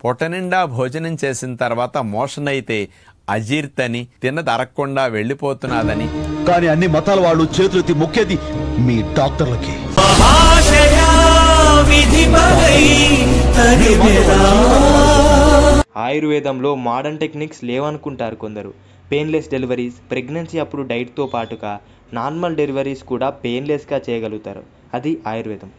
పొట్ట నిండా భోజనం చేసిన తర్వాత మోషన్ అయితే అజీర్తని తిన్నది అరగకుండా వెళ్ళిపోతున్నదని. కానీ అన్ని మతాల వాళ్ళు చేతులెత్తి మొక్కేది మీ డాక్టర్లకి. ఆయుర్వేదంలో మోడర్న్ టెక్నిక్స్ లేవనుకుంటారు కొందరు. పెయిన్లెస్ డెలివరీస్, ప్రెగ్నెన్సీ అప్పుడు డైట్తో పాటుగా నార్మల్ డెలివరీస్ కూడా పెయిన్లెస్గా చేయగలుగుతారు. అది ఆయుర్వేదం.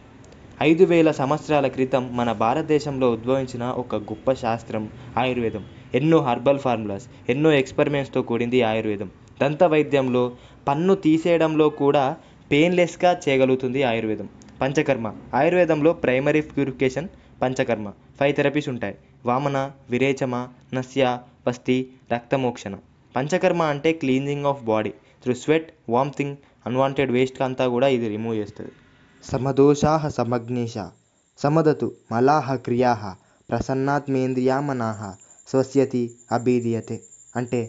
5000 సంవత్సరాల క్రితం మన భారతదేశంలో ఉద్భవించిన ఒక గొప్ప శాస్త్రం ఆయుర్వేదం. ఎన్నో హర్బల్ ఫార్ములాస్, ఎన్నో ఎక్స్పెరిమెంట్స్తో కూడింది ఆయుర్వేదం. దంత వైద్యంలో పన్ను తీసేయడంలో కూడా పెయిన్లెస్గా చేయగలుగుతుంది ఆయుర్వేదం. పంచకర్మ, ఆయుర్వేదంలో ప్రైమరీ ప్యూరిఫికేషన్ పంచకర్మ 5 థెరపీస్ ఉంటాయి. వామన, విరేచమ, నస్య, పస్తి, రక్తమోక్షణ. పంచకర్మ అంటే cleansing of body through sweat, vomiting, unwanted waste అంతా కూడా ఇది రిమూవ్ చేస్తుంది. సమదోషాః సమగ్నేశ సమదతు మలాః క్రియాః ప్రసన్నాత్మేంద్రియామనాః స్వస్యతి అభీదీయతే. అంటే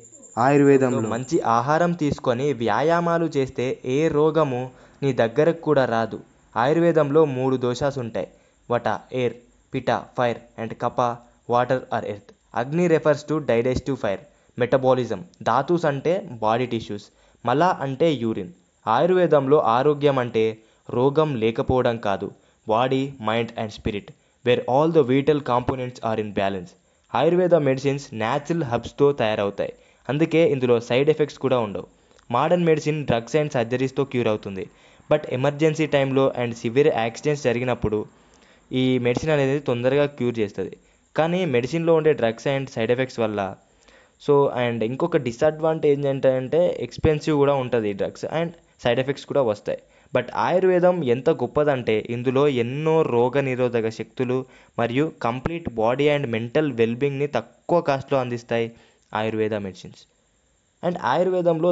ఆయుర్వేదంలో మంచి ఆహారం తీసుకొని వ్యాయామాలు చేస్తే ఏ రోగము నీ దగ్గరకు కూడా రాదు. ఆయుర్వేదంలో 3 దోషాస్ ఉంటాయి. Vata air, pitta fire and kapha water or earth. Agni refers to digestive fire, metabolism. Dhatus అంటే బాడీ టిష్యూస్. మల అంటే యూరిన్. ఆయుర్వేదంలో ఆరోగ్యం అంటే రోగం లేకపోవడం కాదు, body, mind and spirit, where all the vital components are in balance. Ayurveda medicines natural హబ్స్తో తయారవుతాయి, అందుకే ఇందులో సైడ్ ఎఫెక్ట్స్ కూడా ఉండవు. మోడర్న్ మెడిసిన్ డ్రగ్స్ అండ్ సర్జరీస్తో క్యూర్ అవుతుంది. బట్ ఎమర్జెన్సీ టైంలో అండ్ సివియర్ యాక్సిడెంట్స్ జరిగినప్పుడు ఈ మెడిసిన్ అనేది తొందరగా క్యూర్ చేస్తుంది. కానీ మెడిసిన్లో ఉండే డ్రగ్స్ అండ్ సైడ్ ఎఫెక్ట్స్ వల్ల అండ్ ఇంకొక డిసడ్వాంటేజ్ ఏంటంటే ఎక్స్పెన్సివ్ కూడా ఉంటుంది డ్రగ్స్ అండ్ సైడ్ ఎఫెక్ట్స్ కూడా వస్తాయి. బట్ ఆయుర్వేదం ఎంత గొప్పదంటే ఇందులో ఎన్నో రోగ నిరోధక శక్తులు మరియు కంప్లీట్ బాడీ అండ్ మెంటల్ వెల్బీయింగ్ని తక్కువ కాస్ట్లో అందిస్తాయి ఆయుర్వేద మెడిసిన్స్. అండ్ ఆయుర్వేదంలో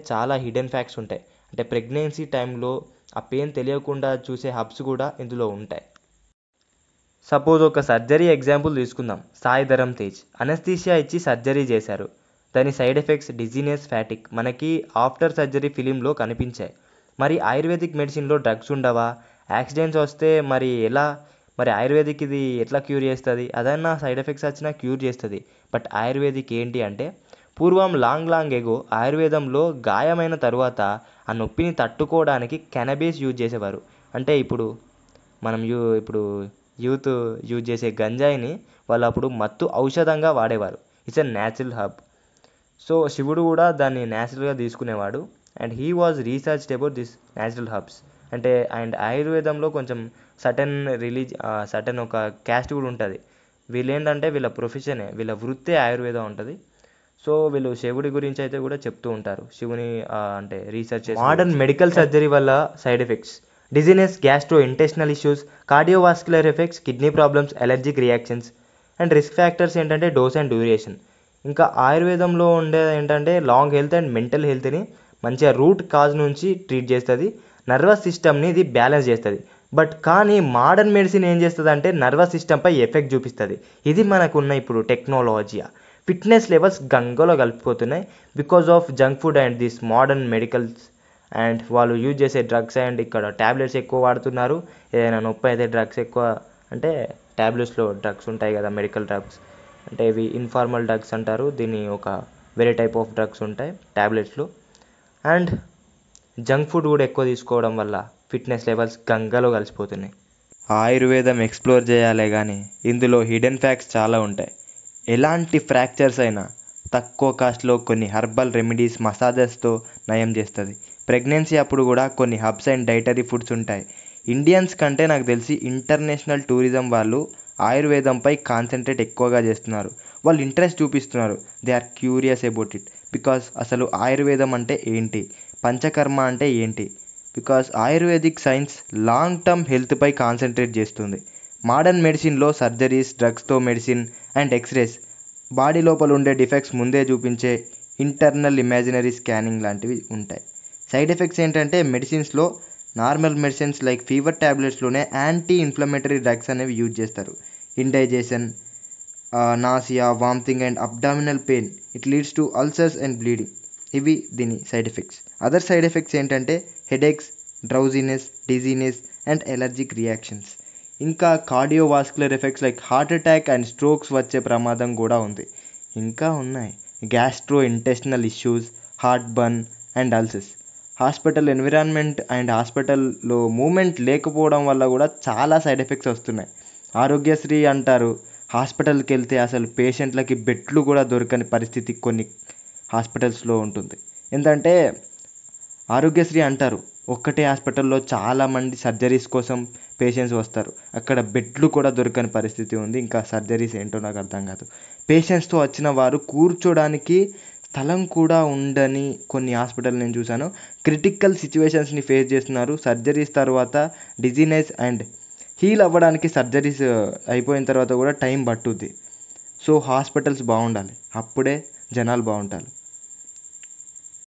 చాలా హిడెన్ ఫ్యాక్ట్స్ ఉంటాయి. అంటే ప్రెగ్నెన్సీ టైంలో ఆ పెయిన్ తెలియకుండా చూసే హబ్స్ కూడా ఇందులో ఉంటాయి. సపోజ్ ఒక సర్జరీ ఎగ్జాంపుల్ తీసుకుందాం. సాయి ధరమ్ తేజ్ అనస్థీషియా ఇచ్చి సర్జరీ చేశారు. దాని సైడ్ ఎఫెక్ట్స్ డిజీనెస్, ఫ్యాటిక్ మనకి ఆఫ్టర్ సర్జరీ ఫిలింలో కనిపించాయి. మరి ఆయుర్వేదిక్ మెడిసిన్లో డ్రగ్స్ ఉండవా? యాక్సిడెంట్స్ వస్తే మరి ఎలా? మరి ఆయుర్వేదిక్ ఇది ఎట్లా క్యూర్ చేస్తుంది? అదన్నా సైడ్ ఎఫెక్ట్స్ వచ్చినా క్యూర్ చేస్తుంది. బట్ ఆయుర్వేదిక్ ఏంటి అంటే పూర్వం లాంగ్ ఎగో ఆయుర్వేదంలో గాయమైన తరువాత ఆ నొప్పిని తట్టుకోవడానికి కెనబీస్ యూజ్ చేసేవారు. అంటే ఇప్పుడు యూత్ యూజ్ చేసే గంజాయిని వాళ్ళు అప్పుడు మత్తు ఔషధంగా వాడేవారు. It's a natural herb. So శివుడు కూడా దాన్ని న్యాచురల్గా తీసుకునేవాడు. And he was researched about this natural herbs. And ఆయుర్వేదంలో కొంచెం సటన్ ఒక క్యాస్ట్ కూడా ఉంటుంది. వీళ్ళు ఏంటంటే వీళ్ళ ప్రొఫెషనే, వీళ్ళ వృత్తే ఆయుర్వేదం ఉంటుంది. సో వీళ్ళు శివుడి గురించి అయితే కూడా చెప్తూ ఉంటారు. శివుని అంటే రీసెర్చ్ చేసి. మోడర్న్ మెడికల్ సర్జరీ వల్ల side effects dizziness, gastro intestinal issues, cardiovascular effects, kidney problems, allergic reactions. And risk factors ఏంటంటే డోస్ అండ్ డ్యూరేషన్. ఇంకా ఆయుర్వేదంలో ఉండేది ఏంటంటే లాంగ్ హెల్త్ అండ్ మెంటల్ హెల్త్ని మంచిగా రూట్ కాజ్ నుంచి ట్రీట్ చేస్తుంది. నర్వస్ సిస్టమ్ని ఇది బ్యాలెన్స్ చేస్తుంది. కానీ మోడర్న్ మెడిసిన్ ఏం చేస్తుంది అంటే నర్వస్ సిస్టంపై ఎఫెక్ట్ చూపిస్తుంది. ఇది మనకున్న ఇప్పుడు టెక్నాలజీ. ఫిట్నెస్ లెవెల్స్ గంగలో కలిపిపోతున్నాయి because of junk food and this modern medicals. And వాళ్ళు యూజ్ చేసే డ్రగ్స్ అండ్ ఇక్కడ ట్యాబ్లెట్స్ ఎక్కువ వాడుతున్నారు. ఏదైనా నొప్పి అయితే డ్రగ్స్ ఎక్కువ, అంటే ట్యాబ్లెట్స్లో డ్రగ్స్ ఉంటాయి కదా, మెడికల్ డ్రగ్స్ అంటే ఇవి ఇన్ఫార్మల్ డ్రగ్స్ అంటారు. దీన్ని ఒక వేరే టైప్ ఆఫ్ డ్రగ్స్ ఉంటాయి ట్యాబ్లెట్స్లో. అండ్ జంక్ ఫుడ్ కూడా ఎక్కువ తీసుకోవడం వల్ల ఫిట్నెస్ లెవెల్స్ గంగలో కలిసిపోతున్నాయి. ఆయుర్వేదం ఎక్స్ప్లోర్ చేయాలే కానీ ఇందులో హిడెన్ ఫ్యాక్ట్స్ చాలా ఉంటాయి. ఎలాంటి ఫ్రాక్చర్స్ అయినా తక్కువ కాస్ట్లో కొన్ని హర్బల్ రెమెడీస్, మసాజెస్తో నయం చేస్తుంది. ప్రెగ్నెన్సీ అప్పుడు కూడా కొన్ని హబ్స్ అండ్ డైటరీ ఫుడ్స్ ఉంటాయి. ఇండియన్స్ కంటే నాకు తెలిసి ఇంటర్నేషనల్ టూరిజం వాళ్ళు ఆయుర్వేదంపై కాన్సన్ట్రేట్ ఎక్కువగా చేస్తున్నారు. వాళ్ళు ఇంట్రెస్ట్ చూపిస్తున్నారు. They are curious about it. Because అసలు ఆయుర్వేదం అంటే ఏంటి, పంచకర్మ అంటే ఏంటి? Because ayurvedic science long term హెల్త్పై కాన్సన్ట్రేట్ చేస్తుంది. మోడర్న్ మెడిసిన్లో సర్జరీస్, డ్రగ్స్తో మెడిసిన్ అండ్ ఎక్స్రేస్, బాడీ లోపల ఉండే డిఫెక్ట్స్ ముందే చూపించే ఇంటర్నల్ ఇమాజినరీ స్కానింగ్ లాంటివి ఉంటాయి. సైడ్ ఎఫెక్ట్స్ ఏంటంటే మెడిసిన్స్లో నార్మల్ మెడిసిన్స్ లైక్ ఫీవర్ ట్యాబ్లెట్స్లోనే యాంటీ ఇన్ఫ్లమేటరీ డ్రగ్స్ అనేవి యూజ్ చేస్తారు. Indigestion, nausea, vomiting and abdominal pain. It leads to ulcers and bleeding. ఇవి దీని side effects. Other side effects ఏంటంటే headaches, drowsiness, dizziness and allergic reactions. ఇంకా cardiovascular effects like heart attack and strokes వచ్చే ప్రమాదం కూడా ఉంది. ఇంకా ఉన్నాయి gastro intestinal issues, heart burn and ulcers. Hospital environment and హాస్పిటల్లో మూమెంట్ లేకపోవడం వల్ల కూడా చాలా సైడ్ ఎఫెక్ట్స్ వస్తున్నాయి. ఆరోగ్యశ్రీ అంటారు, హాస్పిటల్కి వెళ్తే అసలు పేషెంట్లకి బెడ్లు కూడా దొరకని పరిస్థితి కొన్ని హాస్పిటల్స్లో ఉంటుంది. ఎందుకంటే ఆరోగ్యశ్రీ అంటారు, ఒక్కటే హాస్పిటల్లో చాలామంది సర్జరీస్ కోసం పేషెంట్స్ వస్తారు, అక్కడ బెడ్లు కూడా దొరకని పరిస్థితి ఉంది. ఇంకా సర్జరీస్ ఏంటో నాకు అర్థం కాదు. పేషెంట్స్తో వచ్చిన వారు కూర్చోడానికి స్థలం కూడా ఉండని కొన్ని హాస్పిటల్ నేను చూశాను. క్రిటికల్ సిచ్యువేషన్స్ని ఫేస్ చేస్తున్నారు. సర్జరీస్ తర్వాత డిజీనెస్ అండ్ హీల్ అవ్వడానికి సర్జరీస్ అయిపోయిన తర్వాత కూడా టైం పట్టుద్ది. సో హాస్పిటల్స్ బాగుండాలి, అప్పుడే జనాలు బాగుంటారు.